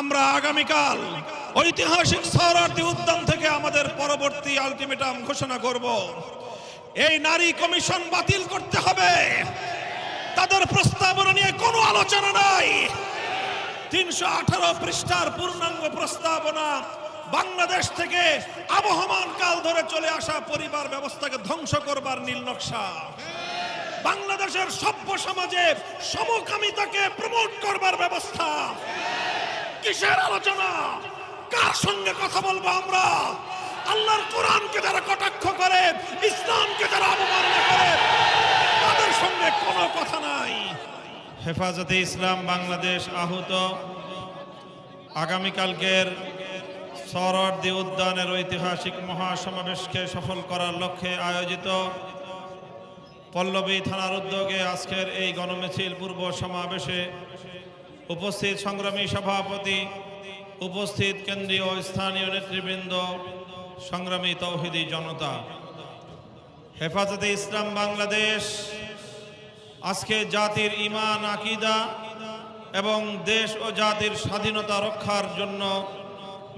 আমরা আগামীকাল ঐতিহাসিক সোহরাওয়ার্দী উদ্যান থেকে আমাদের পরবর্তী আলটিমেটাম ঘোষণা করব। এই নারী কমিশন বাতিল করতে হবে। তাদের প্রস্তাবনা নিয়ে কোনো আলোচনা নাই। 318 পৃষ্ঠার পূর্ণাঙ্গ প্রস্তাবনা বাংলাদেশ থেকে আবহমান কাল ধরে চলে আসা পরিবার ব্যবস্থাকে ধ্বংস করবার নীল নকশা, বাংলাদেশের সভ্য সমাজে সমকামিতাকে প্রমোট করবার ব্যবস্থা। কিসের আলোচনা? কার সঙ্গে কথা বলবো আমরা? আল্লাহর কোরআনকে যারা কটাক্ষ করে, ইসলামকে যারা অবমাননা করে, তাদের সঙ্গে কোনো কথা নাই। হেফাজতে ইসলাম বাংলাদেশ আহত আগামীকালকের সোহরাওয়ার্দী উদ্যানের ঐতিহাসিক মহাসমাবেশকে সফল করার লক্ষ্যে আয়োজিত পল্লবী থানার উদ্যোগে আজকের এই গণমিছিল পূর্ব সমাবেশে উপস্থিত সংগ্রামী সভাপতি, উপস্থিত কেন্দ্রীয় ও স্থানীয় নেতৃবৃন্দ, সংগ্রামী তৌহিদি জনতা, হেফাজতে ইসলাম বাংলাদেশ আজকে জাতির ঈমান, আকীদা এবং দেশ ও জাতির স্বাধীনতা রক্ষার জন্য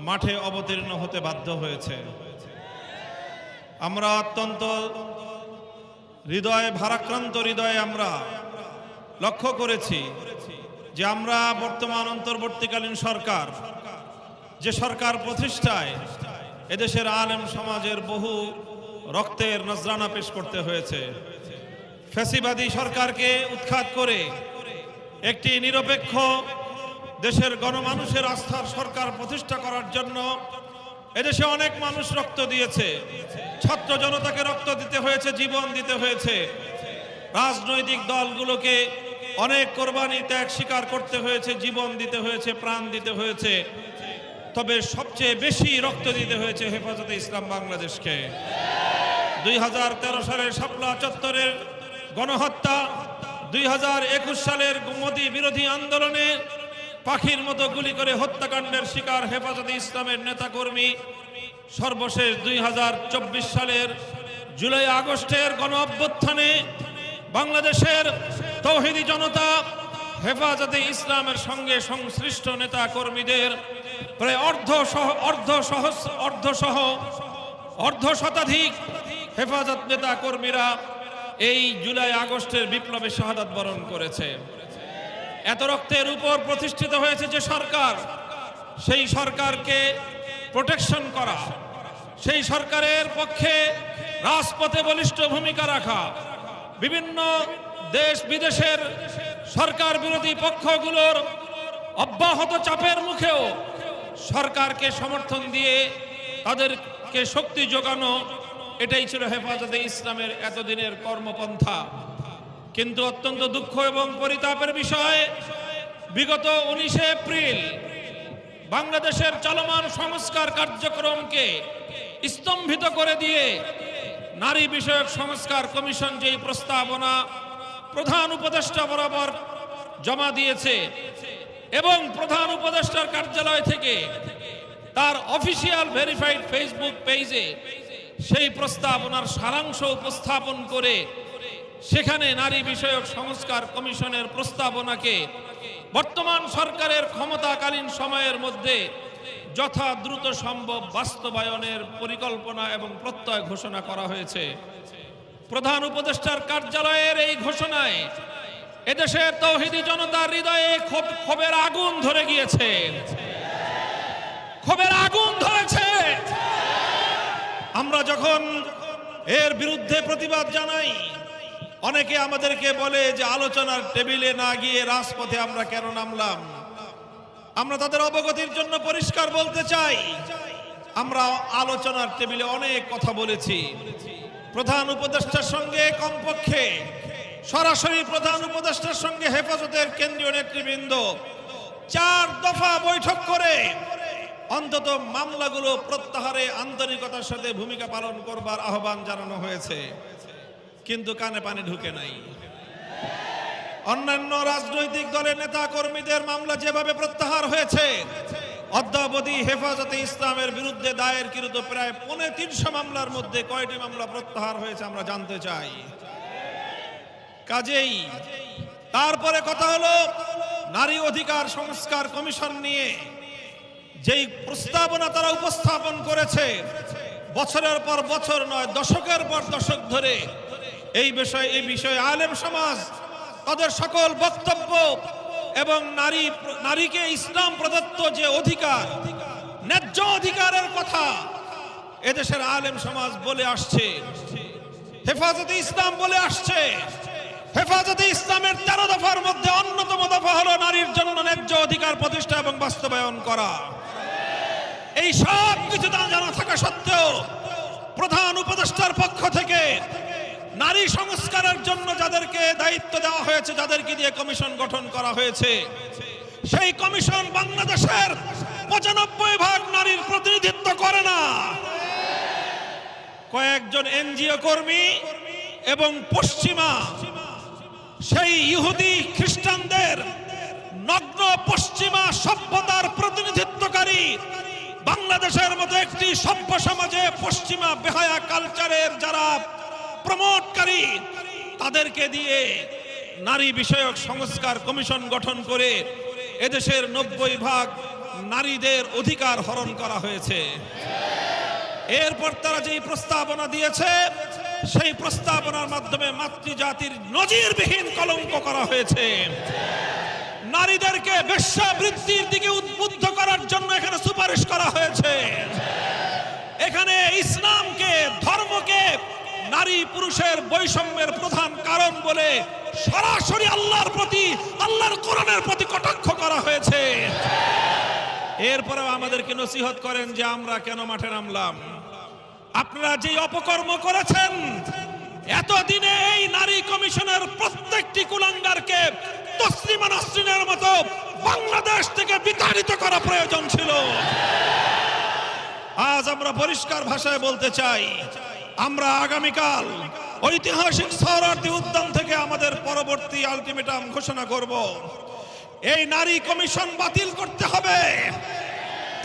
মাঠে অবতীর্ণ হতে বাধ্য হয়েছে। আমরা অত্যন্ত ভারাক্রান্ত হৃদয়ে আমরা লক্ষ্য করেছি যে আমরা বর্তমান অন্তর্বর্তীকালীন সরকার, যে সরকার প্রতিষ্ঠায় এদেশের আলেম সমাজের বহু রক্তের নজরানা পেশ করতে হয়েছে, ফ্যাসিবাদী সরকারকে উৎখাত করে একটি নিরপেক্ষ দেশের গণমানুষের আস্থার সরকার প্রতিষ্ঠা করার জন্য এদেশে অনেক মানুষ রক্ত দিয়েছে। ছাত্র জনতাকে রক্ত দিতে হয়েছে, জীবন দিতে হয়েছে। রাজনৈতিক দলগুলোকে অনেক কোরবানি ত্যাগ স্বীকার করতে হয়েছে, জীবন দিতে হয়েছে, প্রাণ দিতে হয়েছে। তবে সবচেয়ে বেশি রক্ত দিতে হয়েছে হেফাজতে ইসলাম বাংলাদেশকে। 2013 সালের শাপলা চত্বরের গণহত্যা, 2021 সালের মোদী বিরোধী আন্দোলনে পাখির মতো গুলি করে হত্যাকাণ্ডের শিকার হেফাজতে ইসলামের নেতাকর্মী, সর্বশেষ 2024 সালের জুলাই আগস্টের গণ অভ্যুত্থানে বাংলাদেশের তৌহিদি জনতা হেফাজতে ইসলামের সঙ্গে সংশ্লিষ্ট নেতা কর্মীদের প্রায় অর্ধ শতাধিক হেফাজত নেতা কর্মীরা এই জুলাই আগস্টের বিপ্লবে শাহাদাত বরণ করেছে। এত রক্তের উপর প্রতিষ্ঠিত হয়েছে যে সরকার, সেই সরকারকে প্রোটেকশন করা, সেই সরকারের পক্ষে রাজপথে বলিষ্ঠ ভূমিকা রাখা, বিভিন্ন দেশ বিদেশের সরকার বিরোধী পক্ষগুলোর অব্যাহত চাপের মুখেও সরকারকে সমর্থন দিয়ে তাদেরকে শক্তি যোগানো, এটাই ছিল হেফাজতে ইসলামের এতদিনের কর্মপন্থা। কিন্তু অত্যন্ত দুঃখ এবং পরিতাপের বিষয়, বিগত 19 এপ্রিল বাংলাদেশের চলমান সংস্কার কার্যক্রমকে স্তম্ভিত করে দিয়ে নারী বিষয়ক সংস্কার কমিশন যেই প্রস্তাবনা প্রধান উপদেষ্টা বরাবর জমা দিয়েছে এবং প্রধান উপদেষ্টার কার্যালয় থেকে তার অফিসিয়াল ভেরিফাইড ফেসবুক পেজে সেই প্রস্তাবনার সারাংশ উপস্থাপন করে সেখানে নারী বিষয়ক সংস্কার কমিশনের প্রস্তাবনাকে বর্তমান সরকারের ক্ষমতাকালীন সময়ের মধ্যে যথা দ্রুত সম্ভব বাস্তবায়নের পরিকল্পনা এবং প্রত্যয় ঘোষণা করা হয়েছে। প্রধান উপদেষ্টার কার্যালয়ের এই ঘোষণায় এদেশের তৌহিদি জনতার হৃদয়ে ক্ষোভের আগুন ধরে গিয়েছে, ক্ষোভের আগুন ধরেছে। আমরা যখন এর বিরুদ্ধে প্রতিবাদ জানাই, অনেকে আমাদেরকে বলে যে আলোচনার টেবিলে না গিয়ে রাজপথে আমরা কেন নামলাম। আমরা তাদের অবগতির জন্য পরিষ্কার বলতে চাই, আমরা আলোচনার টেবিলে অনেক কথা বলেছি। প্রধান উপদেষ্টার সঙ্গে কমপক্ষে সরাসরি প্রধান উপদেষ্টার সঙ্গে হেফাজতের কেন্দ্রীয় নেতৃবৃন্দ 4 দফা বৈঠক করে অন্তত মামলাগুলো প্রত্যাহারে আন্তরিকতার সাথে ভূমিকা পালন করবার আহ্বান জানানো হয়েছে, কিন্তু কানে পানি ঢুকে নাই। অন্যান্য রাজনৈতিক দলের নেতা কর্মীদের মামলা যেভাবে প্রত্যাহার হয়েছে, অদ্যাবধি হেফাজতে ইসলামের বিরুদ্ধে দায়েরকৃত প্রায় 350 মামলার মধ্যে কয়টি মামলা প্রত্যাহার হয়েছে আমরা জানতে চাই। কাজেই তারপরে কথা হলো নারী অধিকার সংস্কার কমিশন নিয়ে যেই প্রস্তাবনা তারা উপস্থাপন করেছে, বছরের পর বছর নয়, দশকের পর দশক ধরে এই বিষয়ে আলেম সমাজ তাদের সকল বক্তব্য এবং নারীকে ইসলাম প্রদত্ত যে অধিকার, ন্যায্য অধিকারের কথা এদেশের আলেম সমাজ বলে আসছে, হেফাজতে ইসলাম বলে আসছে। হেফাজতে ইসলামের 13 দফার মধ্যে অন্যতম দফা হলো নারীর জন্য ন্যায্য অধিকার প্রতিষ্ঠা এবং বাস্তবায়ন করা। এই সব কিছু জানা থাকা সত্ত্বেও প্রধান উপদেষ্টার পক্ষ থেকে নারী সংস্কারের জন্য যাদেরকে দায়িত্ব দেওয়া হয়েছে, যাদেরকে দিয়ে কমিশন গঠন করা হয়েছে, সেই কমিশন বাংলাদেশের 95% নারীর প্রতিনিধিত্ব করে না। কয়েকজন এনজিও কর্মী এবং পশ্চিমা সেই ইহুদি খ্রিস্টানদের নগ্ন পশ্চিমা সভ্যতার প্রতিনিধিত্বকারী বাংলাদেশের মতো একটি সভ্য সমাজে পশ্চিমা বেহায়া কালচারের যারা প্রমোটকারী, তাদেরকে দিয়ে নারী বিষয়ক সংস্কার কমিশন গঠন করে এদেশের 90% নারীদের অধিকার হরণ করা হয়েছে। এরপর তারা যেই প্রস্তাবনা দিয়েছে, সেই প্রস্তাবনার মাধ্যমে মাতৃজাতির নজিরবিহীন কলঙ্ক করা হয়েছে। নারীদেরকে বেশ্যাবৃত্তির দিকে উদ্বুদ্ধ করার জন্য এখানে সুপারিশ করা হয়েছে। এখানে ইসলামকে, ধর্মকে নারী পুরুষের বৈষম্যের প্রধান কারণ বলে সরাসরি আল্লাহর প্রতি, আল্লাহর কোরআনের প্রতি কটাক্ষ করা হয়েছে। এরপরেও আমাদেরকে নসিহত করেন যে আমরা কেন মাঠে নামলাম। আপনারা যে অপকর্ম করেছেন, এতদিনে এই নারী কমিশনের প্রত্যেকটি কুলাঙ্গারকে তসলিমা নাসরিনের মতো বাংলাদেশ থেকে বিতাড়িত করা প্রয়োজন ছিল। আজ আমরা পরিষ্কার ভাষায় বলতে চাই, আমরা আগামীকাল ঐতিহাসিক সোহরাওয়ার্দী উদ্যান থেকে আমাদের পরবর্তী আলটিমেটাম ঘোষণা করব। এই নারী কমিশন বাতিল করতে হবে।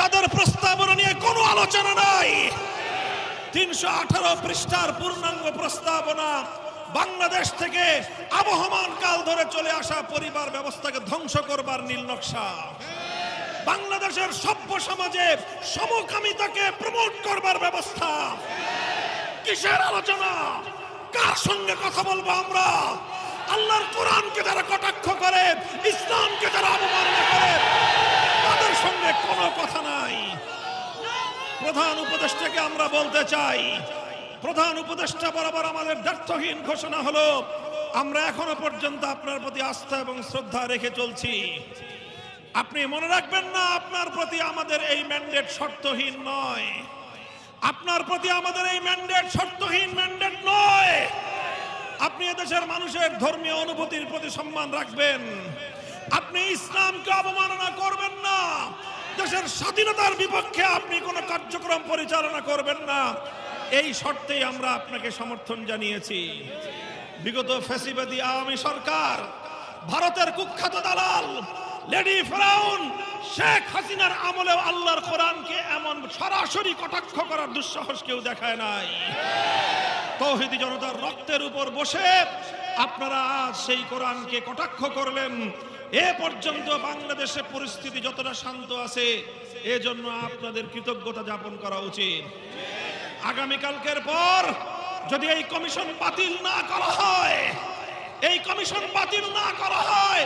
তাদের প্রস্তাবনা নিয়ে কোনো আলোচনা নাই। 318 পৃষ্ঠার পূর্ণাঙ্গ প্রস্তাবনা বাংলাদেশ থেকে আবহমান কাল ধরে চলে আসা পরিবার ব্যবস্থাকে ধ্বংস করবার নীল নকশা। বাংলাদেশের সভ্য সমাজে সমকামিতাকে প্রমোট করবার ব্যবস্থা। কিসের আলোচনা? কার সঙ্গে কথা বলবো আমরা? আল্লাহর কোরআনকে যারা কটাক্ষ করে, ইসলামকে যারা অবমাননা করে, তাদের সঙ্গে কোনো কথা নাই। প্রধান উপদেষ্টাকে আমরা বলতে চাই, প্রধান উপদেষ্টা বরাবর আমাদের দ্ব্যর্থহীন ঘোষণা হলো, আমরা এখনো পর্যন্ত আপনার প্রতি আস্থা এবং শ্রদ্ধা রেখে চলছি। আপনি মনে রাখবেন না, আপনার প্রতি আমাদের এই ম্যান্ডেট শর্তহীন নয়। আপনার প্রতি আমাদের এই ম্যান্ডেট শর্তহীন ম্যান্ডেট নয়। আপনি এদেশের মানুষের ধর্মীয় অনুভূতির প্রতি সম্মান রাখবেন। আপনি ইসলামকে অবমাননা করবেন না। দেশের স্বাধীনতার বিপক্ষে আপনি কোনো কার্যক্রম পরিচালনা করবেন না। এই শর্তেই আমরা আপনাকে সমর্থন জানিয়েছি। বিগত ফ্যাসিবাদী আওয়ামী সরকার, ভারতের কুখ্যাত দালাল লেডি ফেরাউন শেখ হাসিনার আমলেও আল্লাহর কোরআনকে এমন সরাসরি কটাক্ষ করার দুঃসাহস কেউ দেখায় নাই। তৌহিদি জনতার রক্তের উপর বসে আপনারা আজ সেই কোরআনকে কটাক্ষ করলেন। এ পর্যন্ত বাংলাদেশে পরিস্থিতি যতটা শান্ত আছে, এজন্য আপনাদের কৃতজ্ঞতা যাপন করা উচিত। আগামীকালকের পর যদি এই কমিশন বাতিল না করা হয়, এই কমিশন বাতিল না করা হয়,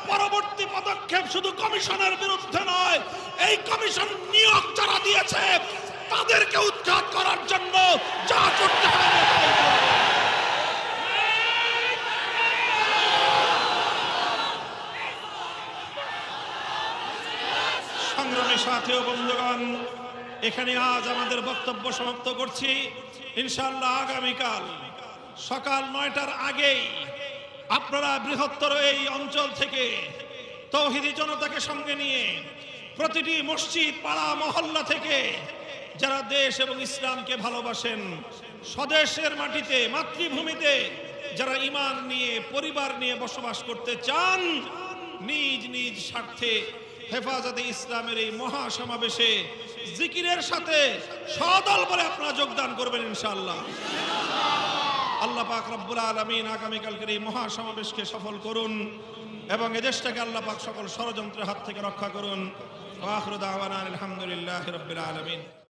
পরবর্তী পদক্ষেপ শুধু কমিশনের বিরুদ্ধে নয়, এই কমিশন নিয়োগ যারা দিয়েছে তাদেরকে উৎখাত করার জন্য যা করতে হবে। সংগ্রামী সাথী ও বন্ধুগণ, এখানে আজ আমাদের বক্তব্য সমাপ্ত করছি। ইনশাআল্লাহ আগামীকাল সকাল 9টার আগেই আপনারা বৃহত্তর এই অঞ্চল থেকে তৌহিদি জনতাকে সঙ্গে নিয়ে প্রতিটি মসজিদ, পাড়া, মহল্লা থেকে যারা দেশ এবং ইসলামকে ভালোবাসেন, স্বদেশের মাটিতে, মাতৃভূমিতে যারা ঈমান নিয়ে, পরিবার নিয়ে বসবাস করতে চান, নিজ নিজ স্বার্থে হেফাজতে ইসলামের এই মহা সমাবেশে জিকিরের সাথে সদল বলে আপনারা যোগদান করবেন ইনশাআল্লাহ। আল্লাহ পাক রব্বুল আলামিন আগামীকালকের এই মহা সমাবেশকে সফল করুন। এবং এদেশটাকে আল্লাহ পাক সকল ষড়যন্ত্রের হাত থেকে রক্ষা করুন। ওয়া আখিরু দাওয়ানা আলহামদুলিল্লাহি রাব্বিল আলামিন।